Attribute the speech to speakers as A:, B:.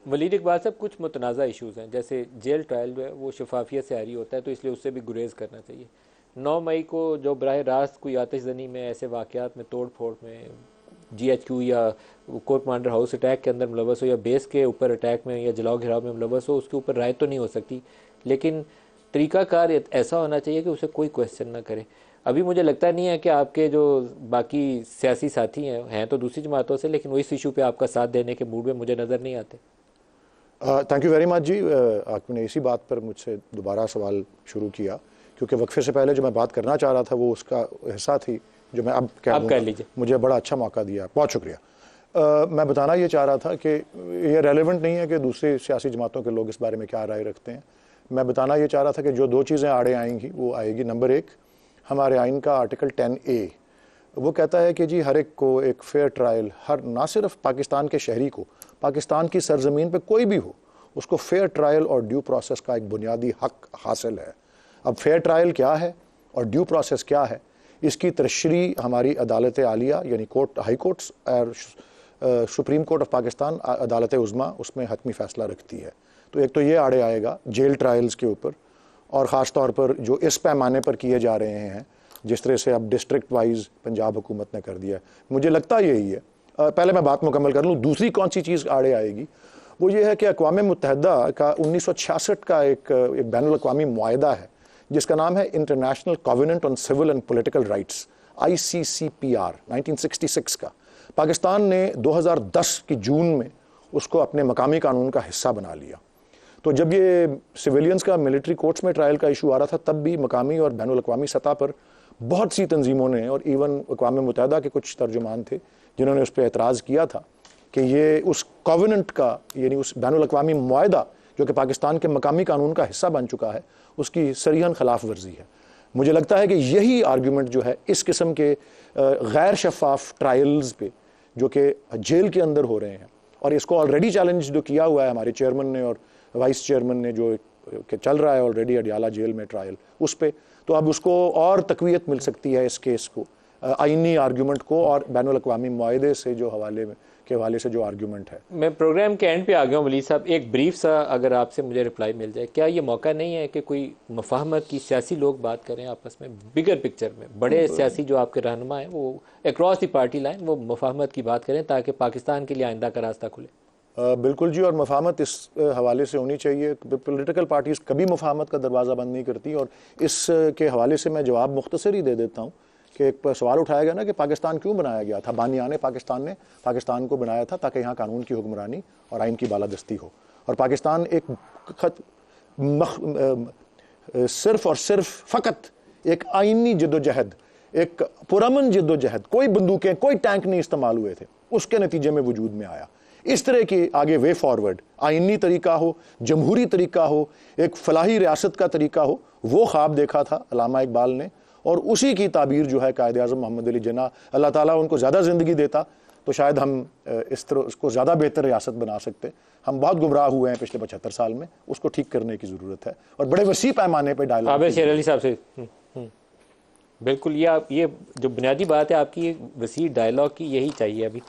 A: वलीद इकबाल साहब, कुछ मुतनाज़ा इशूज़ हैं, जैसे जेल ट्रायल जो है वो शफाफियत से आरी होता है, तो इसलिए उससे भी गुरेज करना चाहिए। 9 मई को जो बराह रास्त कोई आतिशजनी में, ऐसे वाक़यात में, तोड़ फोड़ में, GHQ या कोर कमांडर हाउस अटैक के अंदर मुलवस हो, या बेस के ऊपर अटैक में या जलाओ घिराव में मुलवस हो, उसके ऊपर राय तो नहीं हो सकती, लेकिन तरीक़ाकार ऐसा होना चाहिए कि उसे कोई क्वेश्चन ना करे। अभी मुझे लगता नहीं है कि आपके जो बाकी सियासी साथी हैं तो दूसरी जमातों से, लेकिन वो इस इशू पे आपका साथ देने के मूड में मुझे नज़र नहीं आते।
B: थैंक यू वेरी मच जी। आपने इसी बात पर मुझसे दोबारा सवाल शुरू किया, क्योंकि वक्फे से पहले जो मैं बात करना चाह रहा था वो उसका हिस्सा थी जो मैं अब
A: कर लीजिए।
B: मुझे बड़ा अच्छा मौका दिया, बहुत शुक्रिया। मैं बताना ये चाह रहा था कि ये रेलेवेंट नहीं है कि दूसरी सियासी जमातों के लोग इस बारे में क्या राय रखते हैं। मैं बताना ये चाह रहा था कि जो 2 चीज़ें आड़े आएंगी वो आएगी। नंबर 1, हमारे आइन का आर्टिकल 10A, वो कहता है कि जी हर एक को एक फेयर ट्रायल, हर ना सिर्फ पाकिस्तान के शहरी को, पाकिस्तान की सरजमीन पे कोई भी हो, उसको फेयर ट्रायल और ड्यू प्रोसेस का एक बुनियादी हक हासिल है। अब फेयर ट्रायल क्या है और ड्यू प्रोसेस क्या है, इसकी तशरीह हमारी अदालत आलिया यानी कोर्ट, हाई कोर्ट्स और सुप्रीम कोर्ट ऑफ पाकिस्तान, अदालत उज़्मा, उसमें हतमी फ़ैसला रखती है। तो एक तो ये आड़े आएगा जेल ट्रायल्स के ऊपर, और ख़ास तौर पर जो इस पैमाने पर किए जा रहे हैं, जिस तरह से अब डिस्ट्रिक्ट वाइज पंजाब हुकूमत ने कर दिया है, मुझे लगता यही है। पहले मैं बात मुकम्मल कर लूँ। दूसरी कौन सी चीज़ आड़े आएगी वो ये है कि अक़वाम मुत्तहिदा का 1966 का एक बैनुल-अक़वामी मुआहदा है जिसका नाम है International Covenant on Civil and Political Rights, ICCPR 1966 का। पाकिस्तान ने 2010 की जून में उसको अपने मकामी कानून का हिस्सा बना लिया। तो जब ये सिविलियंस का मिलिट्री कोर्ट्स में ट्रायल का इशू आ रहा था, तब भी मकामी और बैनुल-अक़वामी सतह पर बहुत सी तंजीमों ने, और इवन अक़वाम मुत्तहिदा के कुछ तर्जुमान थे जिन्होंने उस पर एतराज़ किया था कि ये उस कॉवेनेंट का, यानी उस बैनुल-अक़वामी मुआहदा जो कि पाकिस्तान के मकामी कानून का हिस्सा बन चुका है, उसकी सरीहन खिलाफ वर्जी है। मुझे लगता है कि यही आर्ग्यूमेंट जो है इस किस्म के गैर शफाफ ट्रायल्स पे जो कि जेल के अंदर हो रहे हैं, और इसको ऑलरेडी चैलेंज जो किया हुआ है हमारे चेयरमैन ने और वाइस चेयरमैन ने, जो कि चल रहा है ऑलरेडी अडियाला जेल में ट्रायल, उस पर तो अब उसको और तक़वियत मिल सकती है इस केस को, आइनी आर्ग्यूमेंट को, और बैनुल-अक़वामी मुआहदे से जो हवाले से जो आर्ग्यूमेंट है।
A: मैं प्रोग्राम के एंड पे आ गया हूँ वलीद साहब, एक ब्रीफ सा अगर आपसे मुझे रिप्लाई मिल जाए, क्या ये मौका नहीं है कि कोई मुफाहमत की, सियासी लोग बात करें आपस में, बिगर पिक्चर में, बड़े सियासी जो आपके रहनुमा हैं वो अक्रॉस द पार्टी लाइन वो मुफाहमत की बात करें ताकि पाकिस्तान के लिए आइंदा का रास्ता खुले?
B: बिल्कुल जी, और मुफाहमत इस हवाले से होनी चाहिए। पॉलिटिकल पार्टीज़ कभी मुफाहमत का दरवाज़ा बंद नहीं करती, और इस के हवाले से मैं जवाब मुख्तसर ही दे देता हूँ कि एक सवाल उठाया गया ना कि पाकिस्तान क्यों बनाया गया था। बानियाने पाकिस्तान ने पाकिस्तान को बनाया था ताकि यहाँ कानून की हुक्मरानी और आइन की बालादस्ती हो, और पाकिस्तान एक सिर्फ और सिर्फ फ़कत एक आइनी जद्दोजहद, एक पुरअमन जद्दोजहद, कोई बंदूकें, कोई टैंक नहीं इस्तेमाल हुए थे, उसके नतीजे में वजूद में आया। इस तरह के आगे वे फॉरवर्ड आइनी तरीका हो, जमहूरी तरीका हो, एक फलाही रियासत का तरीका हो, वो ख्वाब देखा था अल्लामा इकबाल ने, और उसी की ताबीर जो है कायद आज़म मोहम्मद अली जिन्ना, अल्लाह ताला उनको ज़्यादा ज़िंदगी देता तो शायद हम इस तरह उसको ज़्यादा बेहतर रियासत बना सकते। हम बहुत गुमराह हुए हैं पिछले 75 साल में, उसको ठीक करने की ज़रूरत है, और बड़े वसी पैमाने पर डायलॉग।
A: आबिद शेर अली साहब से बिल्कुल, ये जो बुनियादी बात है आपकी, वसी डायलॉग की, यही चाहिए अभी।